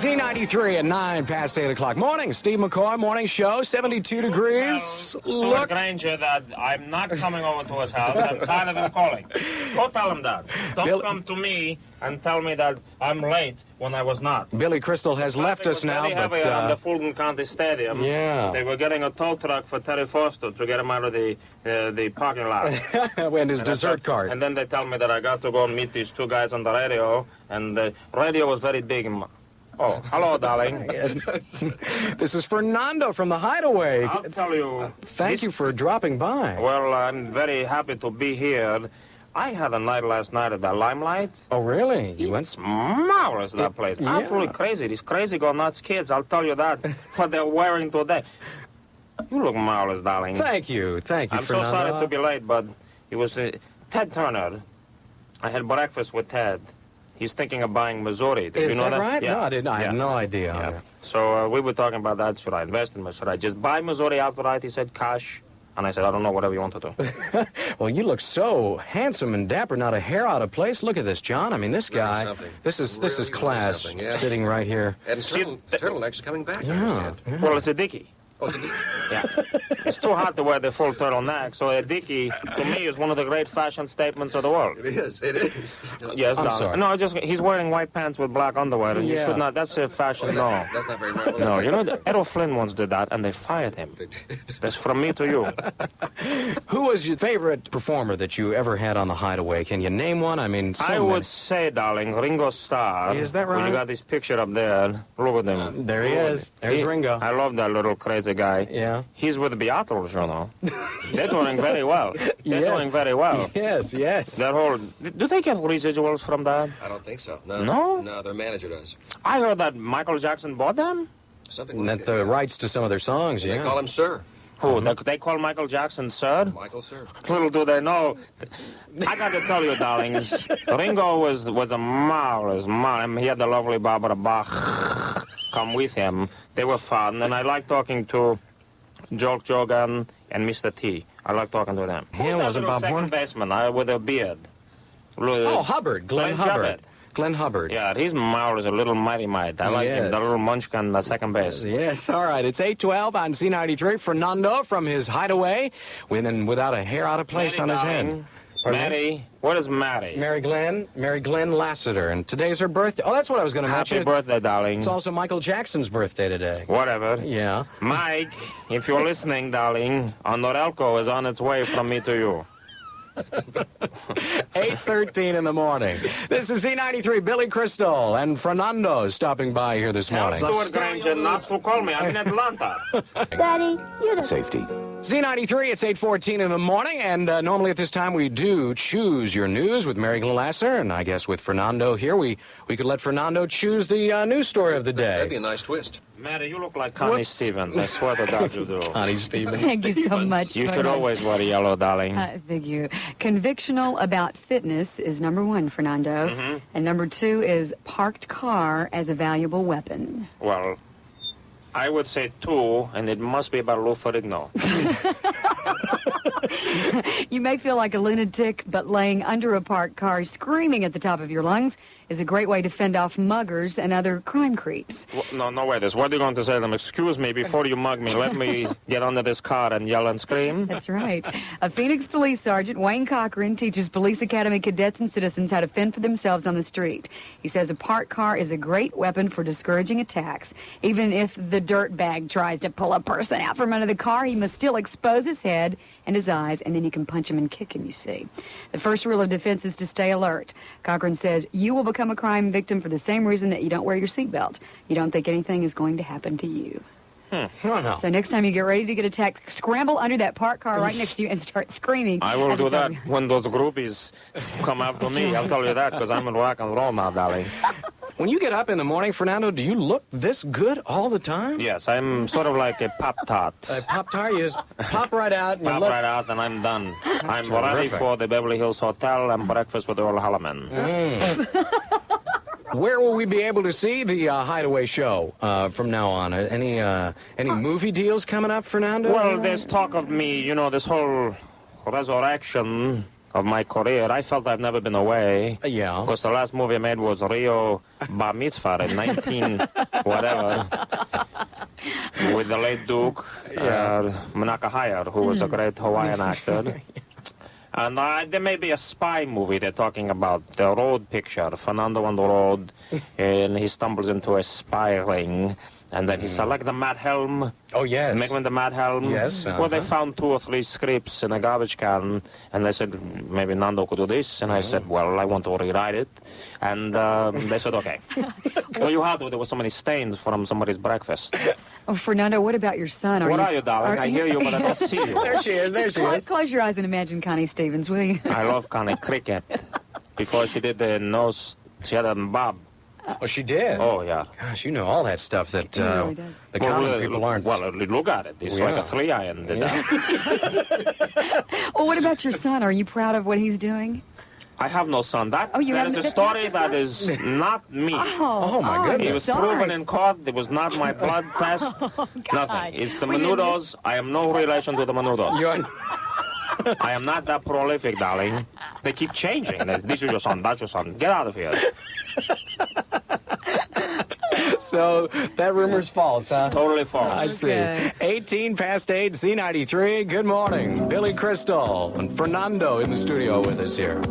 Z-93 at 9 past 8 o'clock. Morning, Steve McCoy, morning show, 72 degrees. Well, Stuart Granger, that I'm not coming over to his house. I'm tired of him calling. Go tell him that. Don't come to me and tell me that I'm late when I was not. Billy Crystal has left us now, but on the Fulton County Stadium. Yeah. They were getting a tow truck for Terry Foster to get him out of the parking lot. And his dessert cart. And then they tell me that I got to go and meet these two guys on the radio, and the radio was very big. Oh, hello, darling. This is Fernando from the Hideaway. I'll tell you. Thank you for dropping by. Well, I'm very happy to be here. I had a night last night at the Limelight. Oh, really? You went? It's marvelous, that place. Yeah. Absolutely crazy. These crazy go-nuts kids, I'll tell you that. What they're wearing today. You look marvelous, darling. Thank you, I'm Fernando. so sorry to be late, but it was Ted Turner. I had breakfast with Ted. He's thinking of buying Missouri. Did you know that? Right? Yeah. No, I didn't. I had no idea. Yeah. So we were talking about that. Should I invest in it? Should I just buy Missouri outright? He said, cash. And I said, I don't know, whatever you want to do. Well, you look so handsome and dapper, not a hair out of place. Look at this, John. I mean, this guy, this is class, yeah. sitting right here. And turtleneck's coming back, I understand. Yeah. Well, it's a dickie. Oh, it's a Yeah. It's too hot to wear the full turtleneck, so a dickie, to me, is one of the great fashion statements of the world. It is. It is. Yes, I'm sorry. No, he's wearing white pants with black underwear, and you Yeah. should not. That's a fashion, no. That's not very normal. No, you know, Errol Flynn once did that, and they fired him. That's from me to you. Who was your favorite performer that you ever had on the Hideaway? Can you name one? I mean, I would say, darling, Ringo Starr. Is that right? When you got this picture up there, look at him. There he is. There's Ringo. I love that little crazy guy. Yeah. He's with the Beatles, you know. They're doing very well. They're doing very well. Yes, yes. That whole... Do they get residuals from that? I don't think so. No? No? No, their manager does. I heard that Michael Jackson bought them. Something And like that that. the rights to some of their songs, They yeah. call him Sir. Who? They call Michael Jackson Sir? Michael Sir. Little do they know. I got to tell you, darlings, Ringo was a marvelous man. He had the lovely Barbara Bach come with him. They were fun, and I like talking to Jock Jogan and Mr. T. I like talking to them. Yeah, Who's that wasn't little Bob Horn? second baseman with a beard? Oh, Hubbard. Glenn Hubbard. Jubbett. Glenn Hubbard. Yeah, he's marvelous, a little mighty mite. I like him, Yes. the little munchkin, the second base. Yes, all right. It's 8:12 on Z-93. Fernando from his Hideaway, without a hair out of place on his head. Pardon me? Matty, what is Matty? Mary Glenn Lassiter, and today's her birthday. Oh, that's what I was going to mention. Happy birthday, darling. It's also Michael Jackson's birthday today. Whatever. Yeah. Mike, if you're listening, darling, Norelco is on its way from me to you. 8:13 in the morning. This is Z-93, Billy Crystal, and Fernando stopping by here this morning. Tell Stuart Granger not to call me. I'm in Atlanta. Daddy, you don't... Safety. Z-93, it's 8:14 in the morning, and normally at this time we do choose your news with Mary Glenn Lasser, and I guess with Fernando here, we could let Fernando choose the news story of the That'd be day. a nice twist. Mary, you look like Connie Stevens. I swear to God you do. Connie Stevens. Thank you so much. You should Fernando. always wear yellow, darling. Thank you. Convictional about fitness is number one, Fernando. And number two is parked car as a valuable weapon. Well, I would say two, and it must be about Lou Ferrigno. You may feel like a lunatic, but laying under a parked car screaming at the top of your lungs is a great way to fend off muggers and other crime creeps. No, wait. What are you going to say to them? Excuse me, before you mug me, let me get under this car and yell and scream? That's right. A Phoenix police sergeant, Wayne Cochran, teaches police academy cadets and citizens how to fend for themselves on the street. He says a parked car is a great weapon for discouraging attacks. Even if the dirtbag tries to pull a person out from under the car, he must still expose his head and his eyes, and then you can punch him and kick him, you see. The first rule of defense is to stay alert. Cochran says you will become a crime victim for the same reason that you don't wear your seatbelt. You don't think anything is going to happen to you. No. So next time you get ready to get attacked, scramble under that parked car right next to you and start screaming. I will at do the top that of your- when those groupies come after me. I'll tell you that, because I'm in rock and roll now, darling. When you get up in the morning, Fernando, do you look this good all the time? Yes, I'm sort of like a Pop-Tart. Pop-Tart, you just pop right out and you Pop look... right out and I'm done. I'm ready terrific. for the Beverly Hills Hotel and breakfast with Earl Halleman. Where will we be able to see the Hideaway show from now on? Any movie deals coming up, Fernando? Well, there's talk of me, this whole resurrection of my career. I felt I've never been away. Yeah. Because the last movie I made was Rio Bar Mitzvah in 19 whatever. With the late Duke, Menaka Hayar, who was a great Hawaiian actor. And there may be a spy movie they're talking about, the road picture, Fernando on the road, and he stumbles into a spy ring, and then he selects the Mad Helm. Oh, yes. Make him the Mad Helm. Yes. Well, they found 2 or 3 scripts in a garbage can, and they said, maybe Nando could do this. And I said, well, I want to rewrite it. And they said, okay. Well, you had to. There were so many stains from somebody's breakfast. Oh, Fernando, what about your son? What are you, darling? I hear you, but I don't see you. There she is. There Just she is. close your eyes and imagine Connie Stevens, will you? I love Connie Cricket. Before she did the nose, she had a bob. Oh, she did? Oh, yeah. Gosh, you know all that stuff that really does. the common people aren't. Well, look at it. It's like a 3-iron. Well, what about your son? Are you proud of what he's doing? I have no son. That you is haven't- a that's not story your that son? is not me. Oh, my goodness. It was sorry. proven in court. It was not my blood test. Nothing. It's the We didn't Menudos. I am no relation to the Menudos. You're- I am not that prolific, darling. They keep changing. This is your son. That's your son. Get out of here. So that rumor's false, huh? Totally I false. see. Okay. 18 past 8, Z93. Good morning. Billy Crystal and Fernando in the studio with us here.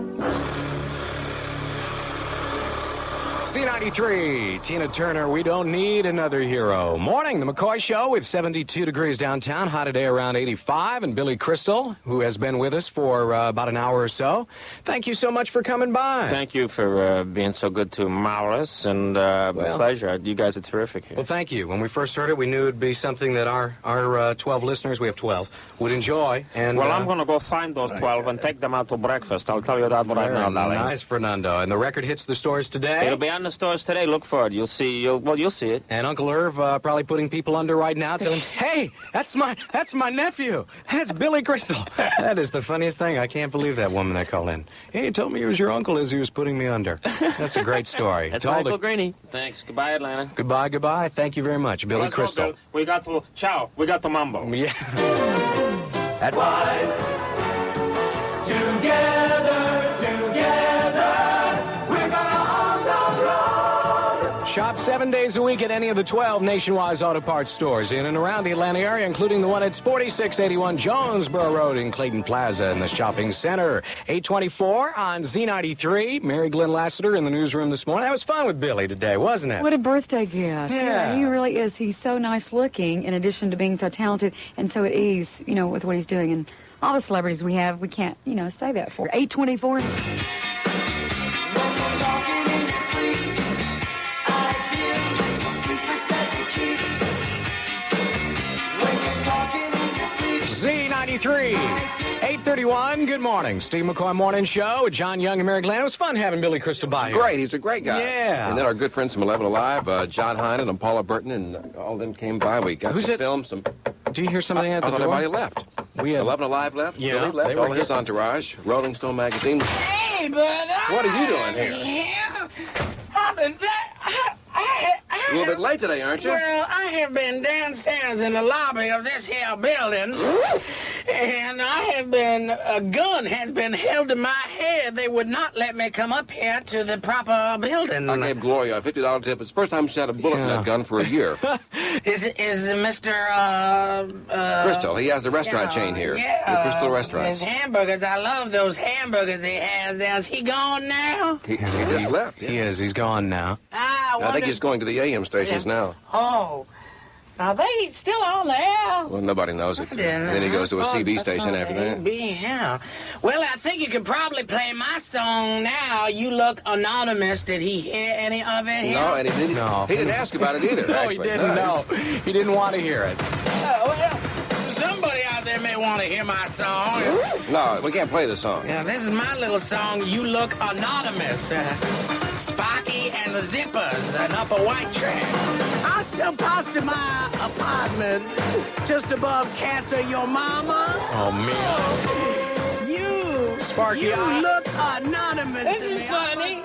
Z93, Tina Turner, we don't need another hero. Morning, the McCoy Show with 72 degrees downtown, high today around 85, and Billy Crystal, who has been with us for about an hour or so. Thank you so much for coming by. Thank you for being so good to Maurice, and pleasure. You guys are terrific here. Well, thank you. When we first heard it, we knew it'd be something that our 12 listeners, we have 12, would enjoy. And Well, I'm going to go find those 12 and take them out to breakfast. I'll tell you that right now, darling. Nice, Fernando. And the record hits the stores today. It'll be on the stores today. Look for it. You'll see. You'll see it. And Uncle Irv probably putting people under right now, telling, "Hey, that's my nephew. That's Billy Crystal." That is the funniest thing. I can't believe that woman that called in. Hey, he told me it was your uncle as he was putting me under. That's a great story. That's To all Michael the- Greeny. Thanks. Goodbye, Atlanta. Goodbye, goodbye. Thank you very much, Billy Let's go, Crystal. Bill. We got to ciao. We got to mambo. Yeah. Shop 7 days a week at any of the 12 nationwide auto parts stores in and around the Atlanta area, including the one at 4681 Jonesboro Road in Clayton Plaza in the shopping center. 824 on Z93. Mary Glenn Lassiter in the newsroom this morning. That was fun with Billy today, wasn't it? What a birthday gift. Yeah. He really is. He's so nice looking in addition to being so talented and so at ease, with what he's doing. And all the celebrities we have, we can't, say that for. 824. Z93, 831, good morning. Steve McCoy Morning Show with John Young and Mary Glenn. It was fun having Billy Crystal by here. Great, he's a great guy. Yeah. And then our good friends from 11 Alive, John Hynan and Paula Burton, and all of them came by. We got Who's to it? film some. Do you hear something at I the thought door? everybody left. We had- 11 Alive left. Yeah, Billy left. they were All of his entourage. Rolling Stone magazine. Hey, brother. What are you doing here? Yeah. I've been A little bit late today, aren't you? Well, I have been downstairs in the lobby of this here building, and I have been, a gun has been held to my head. They would not let me come up here to the proper building. I gave Gloria a $50 tip. It's the first time she had a bullet in Yeah. that gun for a year. Is Mr. Crystal, he has the restaurant chain here. Yeah, The Crystal Restaurants. His hamburgers. I love those hamburgers he has there. Is he gone now? He just left. He is. He's gone now. I I think he's going to the AM stations now. Oh. Are they still on the air? Well, nobody knows it. Then he goes to a CB station after that. Yeah. Well, I think you can probably play my song now. You Look Anonymous. Did he hear any of it? No, and he didn't. No. He didn't ask about it either. No, actually. he didn't. No, he didn't want to hear it. Well, somebody out there may want to hear my song. No, we can't play the song. Now, this is my little song, You Look Anonymous. Sparky and the Zippers, an upper white track. I still posted my apartment just above Casa Your Mama. Oh, man. You, Sparky, you I- look anonymous. This is funny.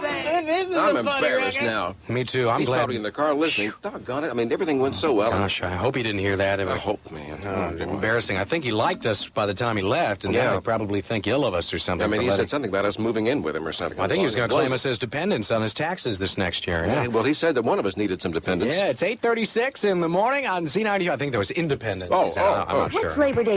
this is I'm a funny embarrassed record. now. Me too. I'm He's glad. probably in the car listening. Doggone it. I mean, everything went so well. Gosh, I hope he didn't hear that. I hope, man. Embarrassing. I think he liked us by the time he left, and now Yeah. he'll probably think ill of us or something. I mean, for he letting- said something about us moving in with him or something. I think he was going to Well, claim us as dependents on his taxes this next year. Yeah, Yeah. well, he said that one of us needed some dependents. Yeah, it's 8:36 in the morning on Z-93. I think there was Independence. Oh, he said. I'm not oh. sure. What's Labor Day?